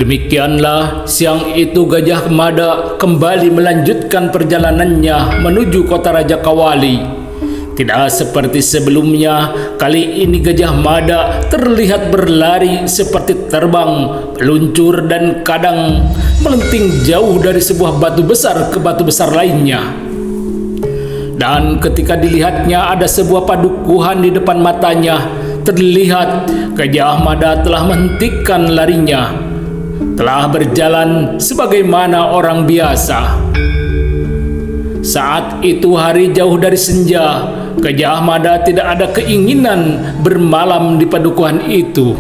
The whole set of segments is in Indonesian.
Demikianlah siang itu Gajah Mada kembali melanjutkan perjalanannya menuju kota Raja Kawali. Tidak seperti sebelumnya, kali ini Gajah Mada terlihat berlari seperti terbang, meluncur dan kadang melenting jauh dari sebuah batu besar ke batu besar lainnya. Dan ketika dilihatnya ada sebuah padukuhan di depan matanya, terlihat Gajah Mada telah menghentikan larinya. Telah berjalan sebagaimana orang biasa. Saat itu hari jauh dari senja. Gajah Mada tidak ada keinginan bermalam di padukuhan itu.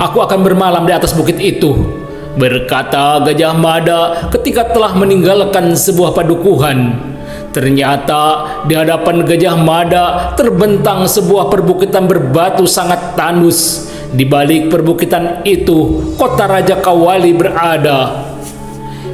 "Aku akan bermalam di atas bukit itu," berkata Gajah Mada ketika telah meninggalkan sebuah padukuhan. Ternyata di hadapan Gajah Mada terbentang sebuah perbukitan berbatu sangat tandus. Di balik perbukitan itu, kota Raja Kawali berada.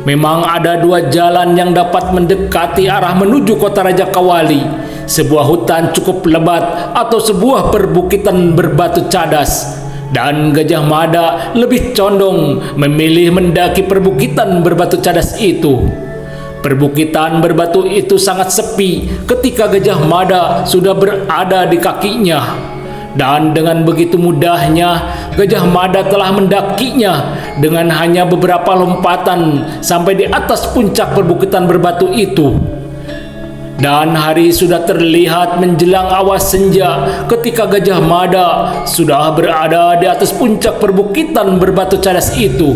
Memang ada dua jalan yang dapat mendekati arah menuju kota Raja Kawali. Sebuah hutan cukup lebat atau sebuah perbukitan berbatu cadas. Dan Gajah Mada lebih condong memilih mendaki perbukitan berbatu cadas itu. Perbukitan berbatu itu sangat sepi ketika Gajah Mada sudah berada di kakinya. Dan dengan begitu mudahnya Gajah Mada telah mendakinya dengan hanya beberapa lompatan sampai di atas puncak perbukitan berbatu itu. Dan hari sudah terlihat menjelang awas senja ketika Gajah Mada sudah berada di atas puncak perbukitan berbatu cadas itu.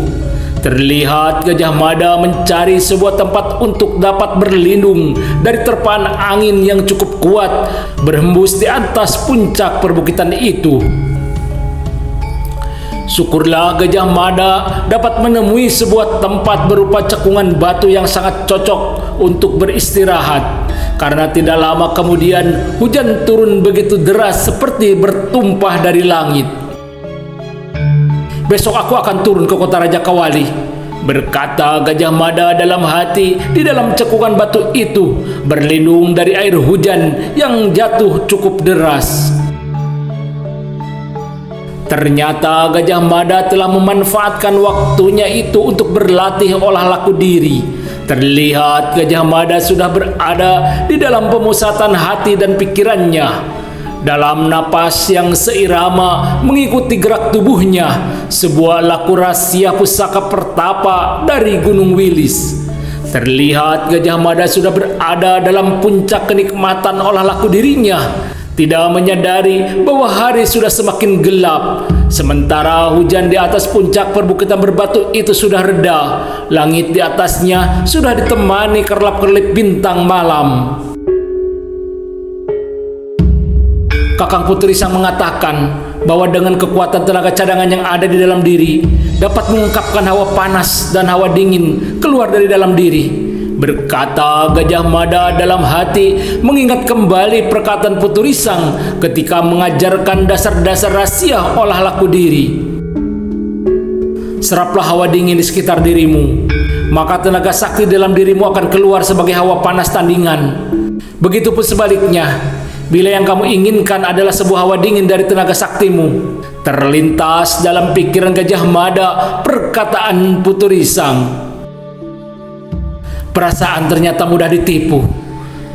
Terlihat Gajah Mada mencari sebuah tempat untuk dapat berlindung dari terpaan angin yang cukup kuat berhembus di atas puncak perbukitan itu. Syukurlah Gajah Mada dapat menemui sebuah tempat berupa cekungan batu yang sangat cocok untuk beristirahat. Karena tidak lama kemudian hujan turun begitu deras seperti bertumpah dari langit. "Besok aku akan turun ke kota Raja Kawali," berkata Gajah Mada dalam hati di dalam cekungan batu itu, berlindung dari air hujan yang jatuh cukup deras. Ternyata Gajah Mada telah memanfaatkan waktunya itu untuk berlatih olah laku diri. Terlihat Gajah Mada sudah berada di dalam pemusatan hati dan pikirannya. Dalam napas yang seirama mengikuti gerak tubuhnya, sebuah laku rahasia pusaka pertapa dari Gunung Wilis. Terlihat Gajah Mada sudah berada dalam puncak kenikmatan olah laku dirinya, tidak menyadari bahwa hari sudah semakin gelap. Sementara hujan di atas puncak perbukitan berbatu itu sudah reda, langit di atasnya sudah ditemani kerlap-kerlip bintang malam. Kakang Putri Sang mengatakan bahwa dengan kekuatan tenaga cadangan yang ada di dalam diri dapat mengungkapkan hawa panas dan hawa dingin keluar dari dalam diri, berkata Gajah Mada dalam hati, mengingat kembali perkataan Putri Sang ketika mengajarkan dasar-dasar rahasia olah laku diri. "Seraplah hawa dingin di sekitar dirimu, maka tenaga sakti dalam dirimu akan keluar sebagai hawa panas tandingan. Begitupun sebaliknya, bila yang kamu inginkan adalah sebuah hawa dingin dari tenaga saktimu." Terlintas dalam pikiran Gajah Mada perkataan Putri Sang. "Perasaan ternyata mudah ditipu,"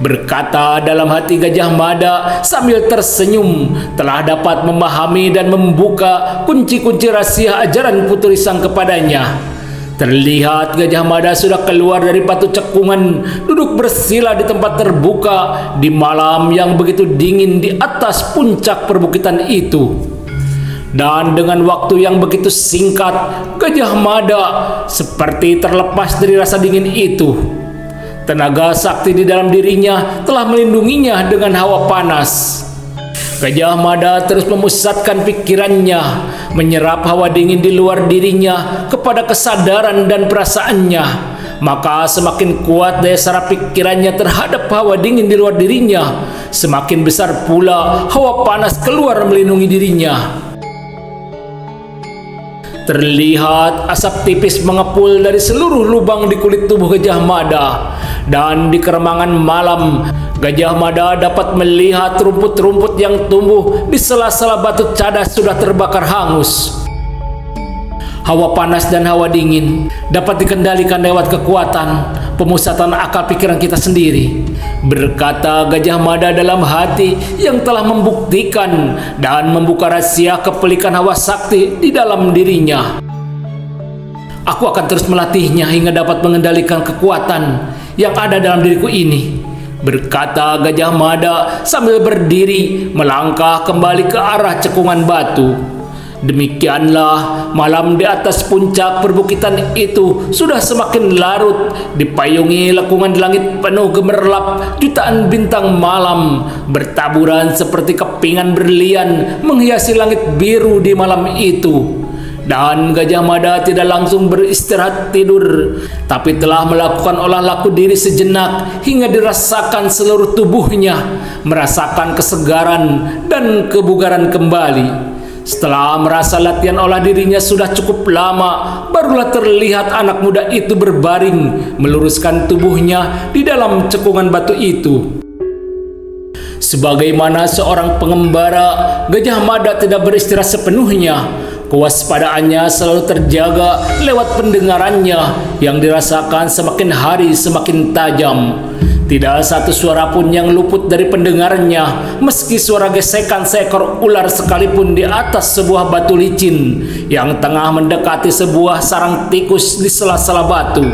berkata dalam hati Gajah Mada sambil tersenyum, telah dapat memahami dan membuka kunci-kunci rahasia ajaran Putri Sang kepadanya. Terlihat Gajah Mada sudah keluar dari batu cekungan, duduk bersila di tempat terbuka di malam yang begitu dingin di atas puncak perbukitan itu. Dan dengan waktu yang begitu singkat, Gajah Mada seperti terlepas dari rasa dingin itu. Tenaga sakti di dalam dirinya telah melindunginya dengan hawa panas. Gajah Mada terus memusatkan pikirannya, menyerap hawa dingin di luar dirinya kepada kesadaran dan perasaannya. Maka semakin kuat daya saraf pikirannya terhadap hawa dingin di luar dirinya, semakin besar pula hawa panas keluar melindungi dirinya. Terlihat asap tipis mengepul dari seluruh lubang di kulit tubuh Gajah Mada, dan di keremangan malam Gajah Mada dapat melihat rumput-rumput yang tumbuh di sela-sela batu cadas sudah terbakar hangus. Hawa panas dan hawa dingin dapat dikendalikan lewat kekuatan pemusatan akal pikiran kita sendiri, berkata Gajah Mada dalam hati yang telah membuktikan dan membuka rahasia kepelikan hawa sakti di dalam dirinya. Aku akan terus melatihnya hingga dapat mengendalikan kekuatan yang ada dalam diriku ini, berkata Gajah Mada sambil berdiri melangkah kembali ke arah cekungan batu. Demikianlah malam di atas puncak perbukitan itu sudah semakin larut, dipayungi lekungan langit penuh gemerlap jutaan bintang malam bertaburan seperti kepingan berlian menghiasi langit biru di malam itu. Dan Gajah Mada tidak langsung beristirahat tidur, tapi telah melakukan olah laku diri sejenak hingga dirasakan seluruh tubuhnya, merasakan kesegaran dan kebugaran kembali. Setelah merasa latihan olah dirinya sudah cukup lama, barulah terlihat anak muda itu berbaring meluruskan tubuhnya di dalam cekungan batu itu. Sebagaimana seorang pengembara, Gajah Mada tidak beristirahat sepenuhnya. Kewaspadaannya selalu terjaga lewat pendengarannya yang dirasakan semakin hari semakin tajam. Tidak satu suara pun yang luput dari pendengarannya, meski suara gesekan seekor ular sekalipun di atas sebuah batu licin yang tengah mendekati sebuah sarang tikus di sela-sela batu.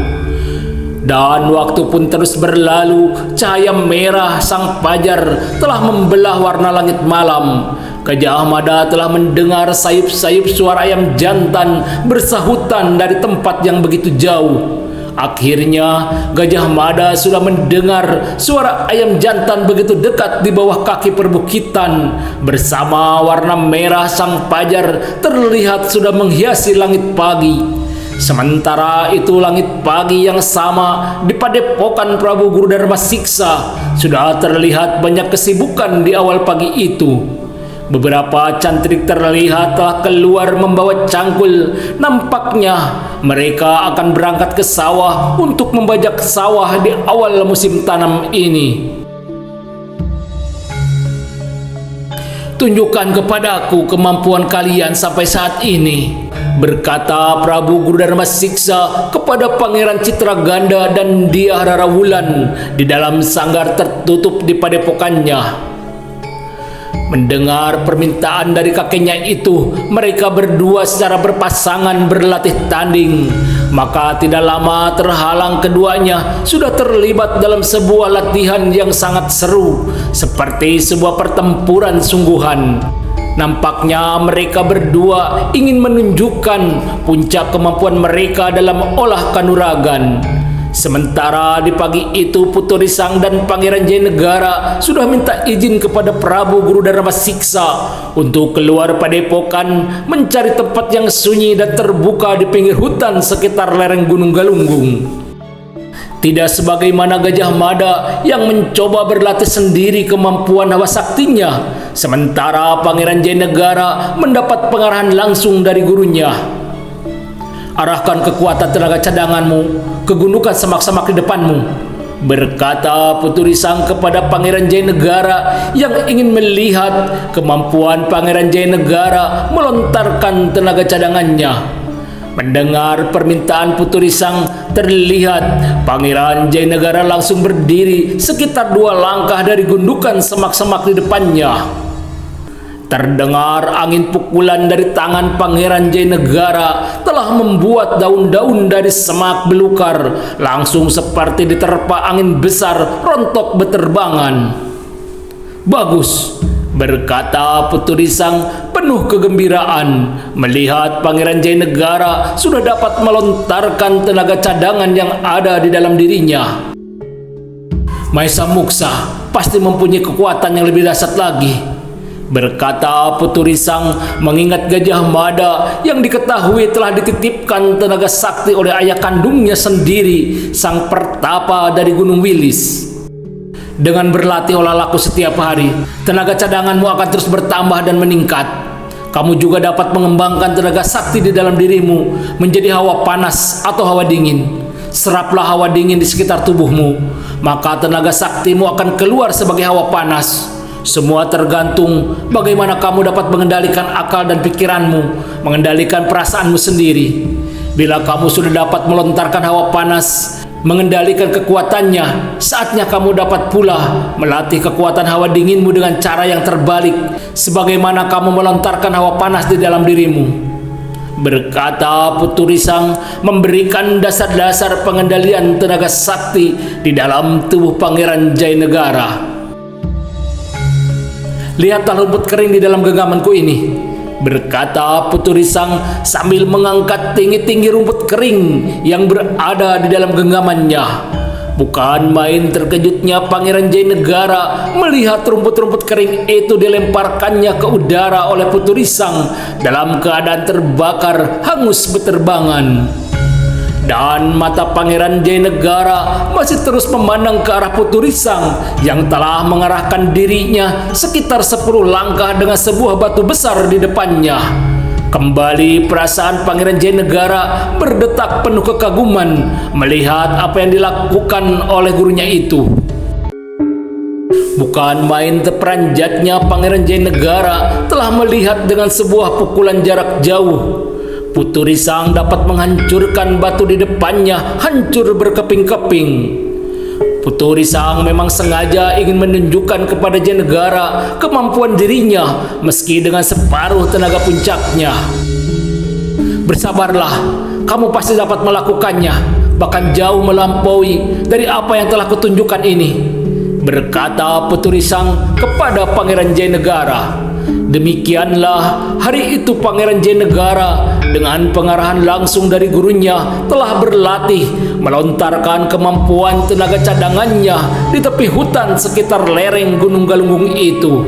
Dan waktu pun terus berlalu, cahaya merah sang fajar telah membelah warna langit malam. Gajah Mada telah mendengar sayup-sayup suara ayam jantan bersahutan dari tempat yang begitu jauh. Akhirnya Gajah Mada sudah mendengar suara ayam jantan begitu dekat di bawah kaki perbukitan. Bersama warna merah sang fajar terlihat sudah menghiasi langit pagi. Sementara itu langit pagi yang sama di padepokan Prabu Guru Dharma Siksa sudah terlihat banyak kesibukan di awal pagi itu. Beberapa cantrik terlihat telah keluar membawa cangkul. Nampaknya mereka akan berangkat ke sawah untuk membajak sawah di awal musim tanam ini. Tunjukkan kepadaku kemampuan kalian sampai saat ini, berkata Prabu Guru Dharma Siksa kepada Pangeran Citraganda dan Dyah Rara Wulan di dalam sanggar tertutup di padepokannya. Mendengar permintaan dari kakeknya itu, mereka berdua secara berpasangan berlatih tanding. Maka tidak lama terhalang keduanya sudah terlibat dalam sebuah latihan yang sangat seru, seperti sebuah pertempuran sungguhan. Nampaknya mereka berdua ingin menunjukkan puncak kemampuan mereka dalam olah kanuragan. Sementara di pagi itu Putu Risang dan Pangeran Jayanegara sudah minta izin kepada Prabu Guru Dharma Siksa untuk keluar padepokan mencari tempat yang sunyi dan terbuka di pinggir hutan sekitar lereng Gunung Galunggung. Tidak sebagaimana Gajah Mada yang mencoba berlatih sendiri kemampuan hawa saktinya, sementara Pangeran Jayanegara mendapat pengarahan langsung dari gurunya. Arahkan kekuatan tenaga cadanganmu ke gundukan semak-semak di depanmu, berkata Putu Risang kepada Pangeran Jayanegara yang ingin melihat kemampuan Pangeran Jayanegara melontarkan tenaga cadangannya. Mendengar permintaan Putu Risang, terlihat Pangeran Jayanegara langsung berdiri sekitar 2 langkah dari gundukan semak-semak di depannya. Terdengar angin pukulan dari tangan Pangeran Jayanegara telah membuat daun-daun dari semak belukar, langsung seperti diterpa angin besar rontok beterbangan. Bagus, berkata Putu Risang penuh kegembiraan melihat Pangeran Jayanegara sudah dapat melontarkan tenaga cadangan yang ada di dalam dirinya. Maesa Muksa pasti mempunyai kekuatan yang lebih dahsyat lagi, berkata Putu Risang mengingat Gajah Mada yang diketahui telah dititipkan tenaga sakti oleh ayah kandungnya sendiri, sang pertapa dari Gunung Wilis. Dengan berlatih olah laku setiap hari, tenaga cadanganmu akan terus bertambah dan meningkat. Kamu juga dapat mengembangkan tenaga sakti di dalam dirimu menjadi hawa panas atau hawa dingin. Seraplah hawa dingin di sekitar tubuhmu, maka tenaga saktimu akan keluar sebagai hawa panas. Semua tergantung bagaimana kamu dapat mengendalikan akal dan pikiranmu, mengendalikan perasaanmu sendiri. Bila kamu sudah dapat melontarkan hawa panas, mengendalikan kekuatannya, saatnya kamu dapat pula melatih kekuatan hawa dinginmu dengan cara yang terbalik, sebagaimana kamu melontarkan hawa panas di dalam dirimu. Berkata Putu Risang, memberikan dasar-dasar pengendalian tenaga sakti di dalam tubuh Pangeran Jayanegara. Lihatlah rumput kering di dalam genggamanku ini, berkata Putu Risang sambil mengangkat tinggi-tinggi rumput kering yang berada di dalam genggamannya. Bukan main terkejutnya Pangeran Jayanegara melihat rumput-rumput kering itu dilemparkannya ke udara oleh Putu Risang dalam keadaan terbakar hangus beterbangan. Dan mata Pangeran Jayanegara masih terus memandang ke arah Putu Risang yang telah mengarahkan dirinya sekitar 10 langkah dengan sebuah batu besar di depannya. Kembali perasaan Pangeran Jayanegara berdetak penuh kekaguman melihat apa yang dilakukan oleh gurunya itu. Bukan main terperanjatnya Pangeran Jayanegara telah melihat dengan sebuah pukulan jarak jauh Putu Risang dapat menghancurkan batu di depannya hancur berkeping-keping. Putu Risang memang sengaja ingin menunjukkan kepada Jayanegara kemampuan dirinya meski dengan separuh tenaga puncaknya. Bersabarlah, kamu pasti dapat melakukannya, bahkan jauh melampaui dari apa yang telah kutunjukkan ini, berkata Putu Risang kepada Pangeran Jayanegara. Demikianlah hari itu Pangeran Jayanegara dengan pengarahan langsung dari gurunya telah berlatih melontarkan kemampuan tenaga cadangannya di tepi hutan sekitar lereng Gunung Galunggung itu.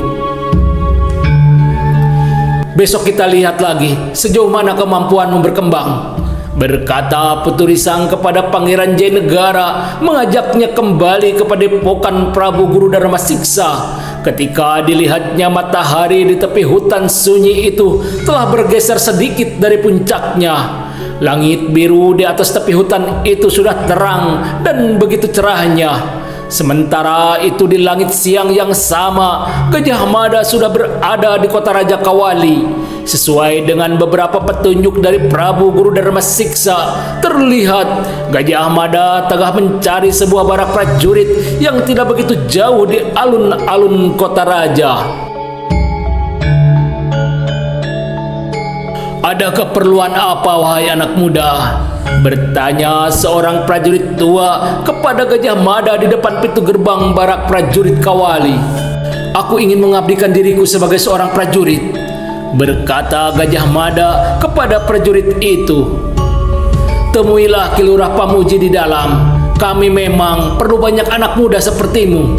Besok kita lihat lagi sejauh mana kemampuanmu berkembang, berkata Putu Risang kepada Pangeran Jayanegara, mengajaknya kembali ke padepokan Prabu Guru Dharma Siksa. Ketika dilihatnya matahari di tepi hutan sunyi itu telah bergeser sedikit dari puncaknya. Langit biru di atas tepi hutan itu sudah terang dan begitu cerahnya. Sementara itu di langit siang yang sama, Gajah Mada sudah berada di kota Raja Kawali. Sesuai dengan beberapa petunjuk dari Prabu Guru Dharma Siksa, terlihat Gajah Mada tengah mencari sebuah barak prajurit yang tidak begitu jauh di alun-alun kota raja. Ada keperluan apa, wahai anak muda? Bertanya seorang prajurit tua kepada Gajah Mada di depan pintu gerbang barak prajurit Kawali. Aku ingin mengabdikan diriku sebagai seorang prajurit, berkata Gajah Mada kepada prajurit itu. Temuilah Ki Lurah Pamuji di dalam. Kami memang perlu banyak anak muda sepertimu,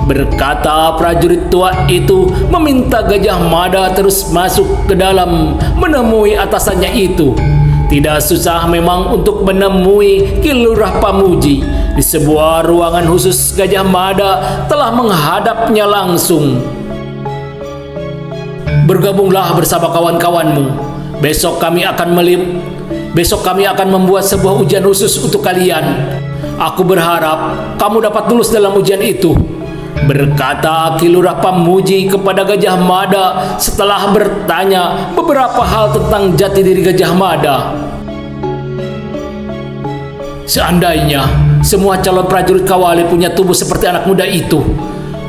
berkata prajurit tua itu, meminta Gajah Mada terus masuk ke dalam menemui atasannya itu. Tidak susah memang untuk menemui Ki Lurah Pamuji. Di sebuah ruangan khusus Gajah Mada telah menghadapnya langsung. Bergabunglah bersama kawan-kawanmu. Besok kami akan membuat sebuah ujian khusus untuk kalian. Aku berharap kamu dapat lulus dalam ujian itu, berkata Ki Lurah Pamuji kepada Gajah Mada setelah bertanya beberapa hal tentang jati diri Gajah Mada. Seandainya semua calon prajurit Kawali punya tubuh seperti anak muda itu,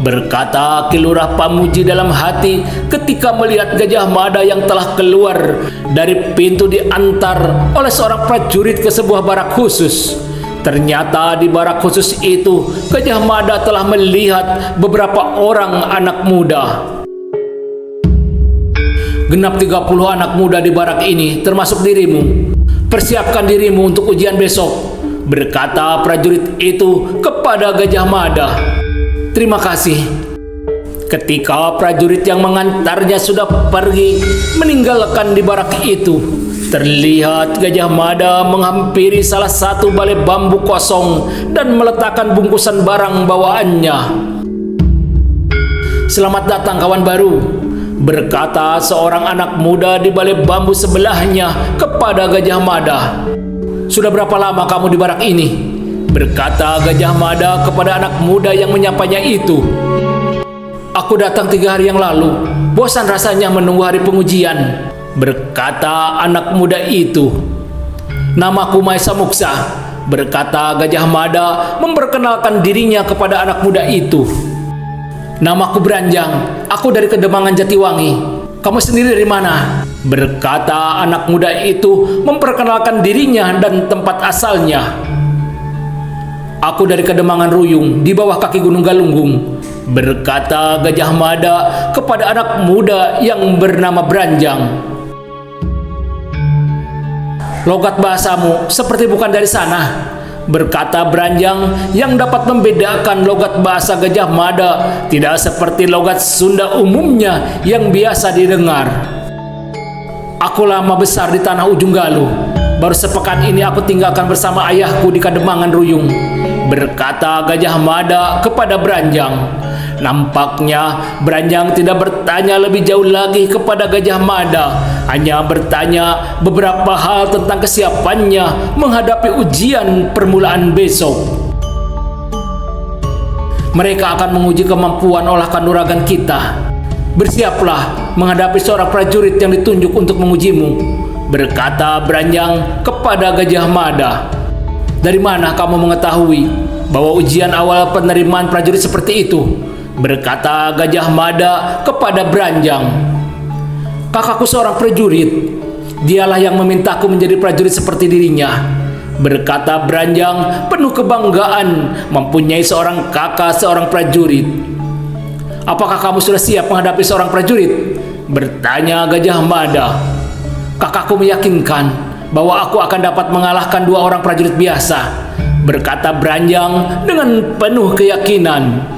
berkata Ki Lurah Pamuji dalam hati ketika melihat Gajah Mada yang telah keluar dari pintu diantar oleh seorang prajurit ke sebuah barak khusus. Ternyata di barak khusus itu Gajah Mada telah melihat beberapa orang anak muda. Genap 30 anak muda di barak ini termasuk dirimu. Persiapkan dirimu untuk ujian besok, berkata prajurit itu kepada Gajah Mada. Terima kasih. Ketika prajurit yang mengantarnya sudah pergi meninggalkan di barak itu, terlihat Gajah Mada menghampiri salah satu balai bambu kosong dan meletakkan bungkusan barang bawaannya. Selamat datang kawan baru, berkata seorang anak muda di balik bambu sebelahnya kepada Gajah Mada. "Sudah berapa lama kamu di barak ini?" berkata Gajah Mada kepada anak muda yang menyapanya itu. "Aku datang 3 hari yang lalu. Bosan rasanya menunggu hari pengujian," berkata anak muda itu. "Namaku Maesa Muksa," berkata Gajah Mada memperkenalkan dirinya kepada anak muda itu. "Namaku Branjang, aku dari Kedemangan Jatiwangi. Kamu sendiri dari mana?" berkata anak muda itu memperkenalkan dirinya dan tempat asalnya. "Aku dari Kedemangan Ruyung di bawah kaki Gunung Galunggung," berkata Gajah Mada kepada anak muda yang bernama Branjang. "Logat bahasamu seperti bukan dari sana," berkata Branjang yang dapat membedakan logat bahasa Gajah Mada tidak seperti logat Sunda umumnya yang biasa didengar. "Aku lama besar di tanah Ujung Galuh. Baru sepekan ini aku tinggalkan bersama ayahku di Kademangan Ruyung," berkata Gajah Mada kepada Branjang. Nampaknya Branjang tidak bertanya lebih jauh lagi kepada Gajah Mada, hanya bertanya beberapa hal tentang kesiapannya menghadapi ujian permulaan besok. "Mereka akan menguji kemampuan olah kanuragan kita. Bersiaplah menghadapi seorang prajurit yang ditunjuk untuk mengujimu," berkata Branjang kepada Gajah Mada. "Dari mana kamu mengetahui bahwa ujian awal penerimaan prajurit seperti itu?" berkata Gajah Mada kepada Branjang. "Kakakku seorang prajurit. Dialah yang memintaku menjadi prajurit seperti dirinya," berkata Branjang penuh kebanggaan mempunyai seorang kakak seorang prajurit. "Apakah kamu sudah siap menghadapi seorang prajurit?" bertanya Gajah Mada. "Kakakku meyakinkan bahwa aku akan dapat mengalahkan 2 orang prajurit biasa," berkata Branjang dengan penuh keyakinan.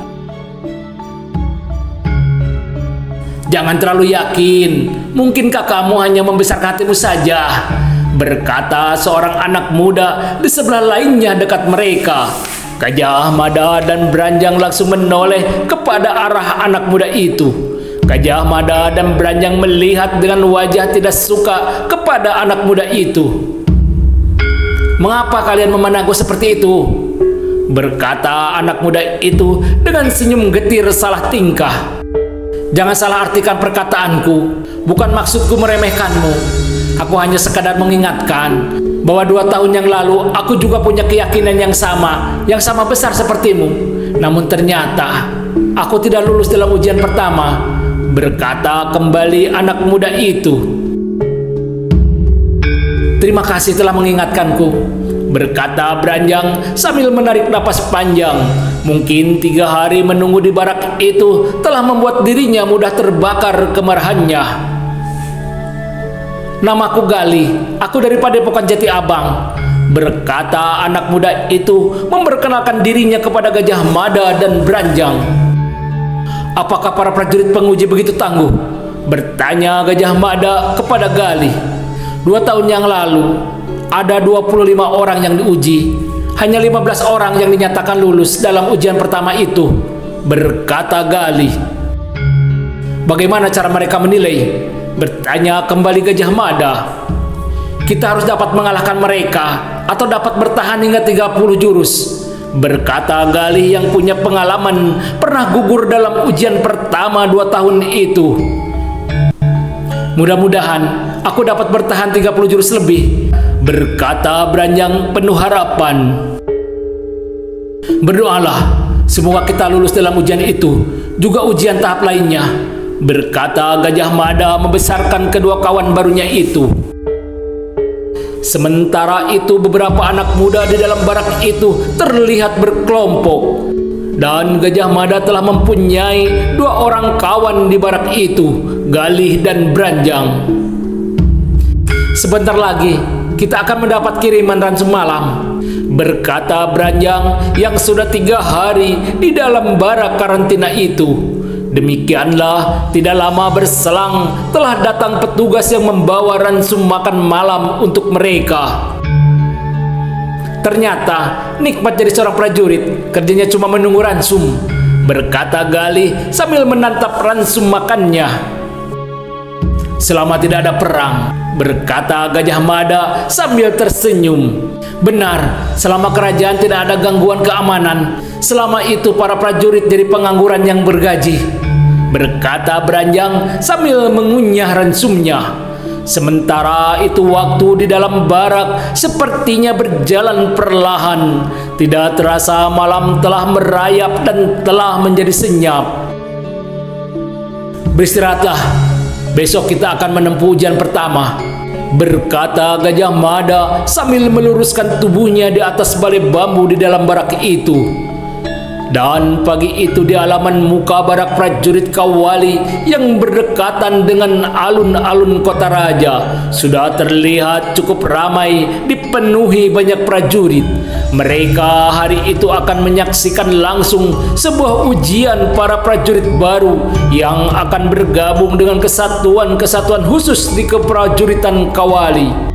"Jangan terlalu yakin, mungkin kakakmu hanya membesarkan hatimu saja," berkata seorang anak muda di sebelah lainnya dekat mereka. Gajah Mada dan Branjang langsung menoleh kepada arah anak muda itu. Gajah Mada dan Branjang melihat dengan wajah tidak suka kepada anak muda itu. "Mengapa kalian memandangku seperti itu?" berkata anak muda itu dengan senyum getir salah tingkah. "Jangan salah artikan perkataanku. Bukan maksudku meremehkanmu. Aku hanya sekadar mengingatkan bahwa 2 tahun yang lalu aku juga punya keyakinan yang sama besar sepertimu. Namun ternyata aku tidak lulus dalam ujian pertama," berkata kembali anak muda itu. "Terima kasih telah mengingatkanku," berkata Branjang sambil menarik napas panjang. Mungkin 3 hari menunggu di barak itu telah membuat dirinya mudah terbakar kemarahannya. "Namaku Gali, aku dari Padepokan Jati Abang," berkata anak muda itu memperkenalkan dirinya kepada Gajah Mada dan Branjang. "Apakah para prajurit penguji begitu tangguh?" bertanya Gajah Mada kepada Gali. 2 tahun yang lalu ada 25 orang yang diuji. Hanya 15 orang yang dinyatakan lulus dalam ujian pertama itu," berkata Gali. "Bagaimana cara mereka menilai?" bertanya kembali Gajah Mada. "Kita harus dapat mengalahkan mereka atau dapat bertahan hingga 30 jurus," berkata Gali yang punya pengalaman pernah gugur dalam ujian pertama 2 tahun itu. "Mudah-mudahan aku dapat bertahan 30 jurus lebih," berkata Branjang penuh harapan. "Berdoalah, semoga kita lulus dalam ujian itu, juga ujian tahap lainnya," berkata Gajah Mada membesarkan kedua kawan barunya itu. Sementara itu beberapa anak muda di dalam barak itu terlihat berkelompok. Dan Gajah Mada telah mempunyai 2 orang kawan di barak itu, Galih dan Branjang. "Sebentar lagi kita akan mendapat kiriman ransum malam," berkata Branjang yang sudah 3 hari di dalam barak karantina itu. Demikianlah tidak lama berselang telah datang petugas yang membawa ransum makan malam untuk mereka. "Ternyata nikmat jadi seorang prajurit, kerjanya cuma menunggu ransum," berkata Galih sambil menantap ransum makannya. selama tidak ada perang, berkata Gajah Mada sambil tersenyum. Benar, selama kerajaan tidak ada gangguan keamanan, selama itu para prajurit jadi pengangguran yang bergaji, berkata Beranjang sambil mengunyah ransumnya. Sementara itu waktu di dalam barak sepertinya berjalan perlahan. Tidak terasa malam telah merayap dan telah menjadi senyap. Beristirahatlah, besok kita akan menempuh ujian pertama, berkata Gajah Mada sambil meluruskan tubuhnya di atas balai bambu di dalam barak itu. Dan pagi itu di halaman muka barak prajurit Kawali yang berdekatan dengan alun-alun kota raja sudah terlihat cukup ramai, dipenuhi banyak prajurit. Mereka hari itu akan menyaksikan langsung sebuah ujian para prajurit baru yang akan bergabung dengan kesatuan-kesatuan khusus di keprajuritan Kawali.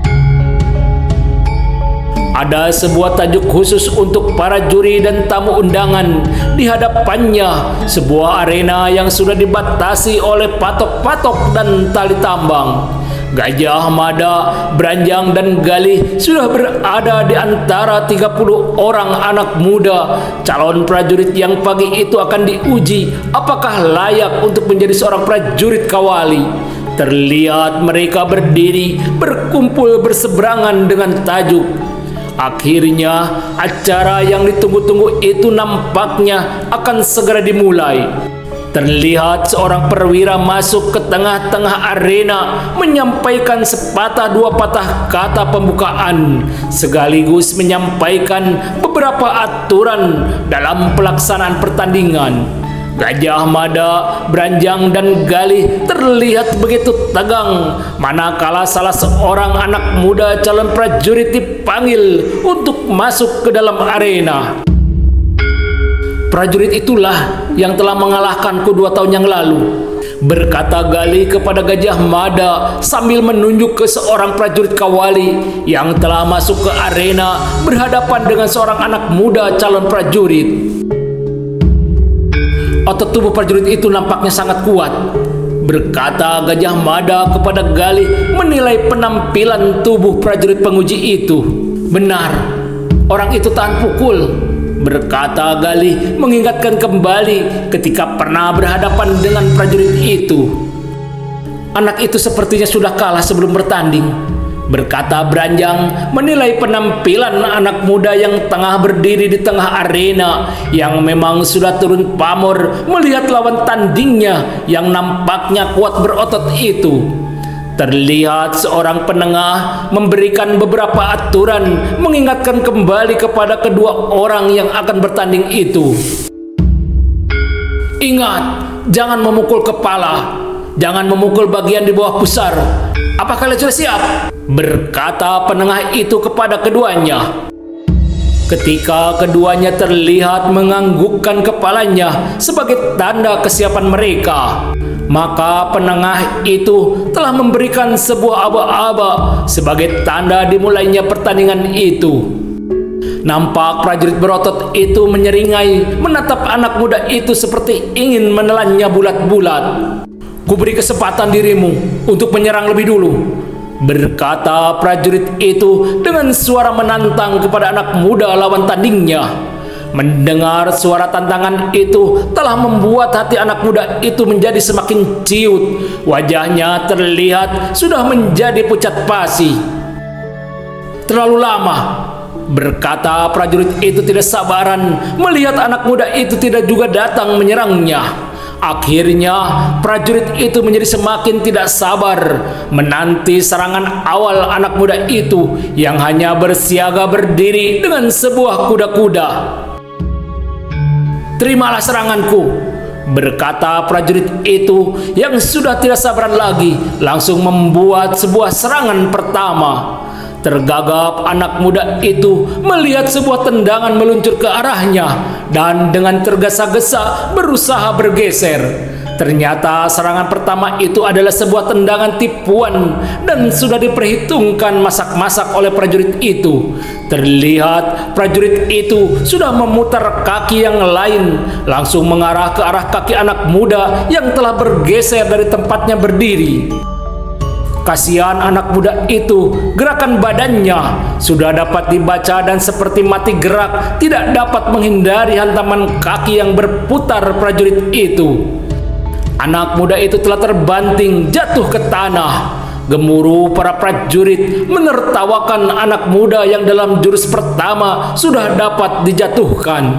Ada sebuah tajuk khusus untuk para juri dan tamu undangan. Di hadapannya sebuah arena yang sudah dibatasi oleh patok-patok dan tali tambang. Gajah Mada, Beranjang dan Galih sudah berada di antara 30 orang anak muda calon prajurit yang pagi itu akan diuji apakah layak untuk menjadi seorang prajurit Kawali. Terlihat mereka berdiri berkumpul berseberangan dengan tajuk. Akhirnya acara yang ditunggu-tunggu itu nampaknya akan segera dimulai. Terlihat seorang perwira masuk ke tengah-tengah arena menyampaikan sepatah dua patah kata pembukaan sekaligus menyampaikan beberapa aturan dalam pelaksanaan pertandingan. Gajah Mada, Beranjang dan Galih terlihat begitu tegang manakala salah seorang anak muda calon prajurit dipanggil untuk masuk ke dalam arena. Prajurit itulah yang telah mengalahkanku 2 tahun yang lalu, berkata Galih kepada Gajah Mada sambil menunjuk ke seorang prajurit Kawali yang telah masuk ke arena berhadapan dengan seorang anak muda calon prajurit. Otot tubuh prajurit itu nampaknya sangat kuat, berkata Gajah Mada kepada Galih menilai penampilan tubuh prajurit penguji itu. Benar, orang itu tahan pukul, berkata Galih mengingatkan kembali ketika pernah berhadapan dengan prajurit itu. Anak itu sepertinya sudah kalah sebelum bertanding, berkata Beranjang menilai penampilan anak muda yang tengah berdiri di tengah arena yang memang sudah turun pamor melihat lawan tandingnya yang nampaknya kuat berotot itu. Terlihat seorang penengah memberikan beberapa aturan mengingatkan kembali kepada kedua orang yang akan bertanding itu. Ingat, jangan memukul kepala, jangan memukul bagian di bawah pusar. Apakah kalian sudah siap? Berkata penengah itu kepada keduanya. Ketika keduanya terlihat menganggukkan kepalanya sebagai tanda kesiapan mereka, maka penengah itu telah memberikan sebuah aba-aba sebagai tanda dimulainya pertandingan itu. Nampak prajurit berotot itu menyeringai menatap anak muda itu seperti ingin menelannya bulat-bulat. Kuberi kesempatan dirimu untuk menyerang lebih dulu, berkata prajurit itu dengan suara menantang kepada anak muda lawan tandingnya. Mendengar suara tantangan itu telah membuat hati anak muda itu menjadi semakin ciut. Wajahnya terlihat sudah menjadi pucat pasi. Terlalu lama, berkata prajurit itu tidak sabaran melihat anak muda itu tidak juga datang menyerangnya. Akhirnya prajurit itu menjadi semakin tidak sabar menanti serangan awal anak muda itu yang hanya bersiaga berdiri dengan sebuah kuda-kuda. Terimalah seranganku, berkata prajurit itu yang sudah tidak sabaran lagi langsung membuat sebuah serangan pertama. Tergagap anak muda itu melihat sebuah tendangan meluncur ke arahnya dan dengan tergesa-gesa berusaha bergeser. Ternyata serangan pertama itu adalah sebuah tendangan tipuan dan sudah diperhitungkan masak-masak oleh prajurit itu. Terlihat prajurit itu sudah memutar kaki yang lain langsung mengarah ke arah kaki anak muda yang telah bergeser dari tempatnya berdiri. Kasihan anak muda itu, gerakan badannya sudah dapat dibaca dan seperti mati gerak, tidak dapat menghindari hantaman kaki yang berputar prajurit itu. Anak muda itu telah terbanting jatuh ke tanah. Gemuruh para prajurit menertawakan anak muda yang dalam jurus pertama sudah dapat dijatuhkan.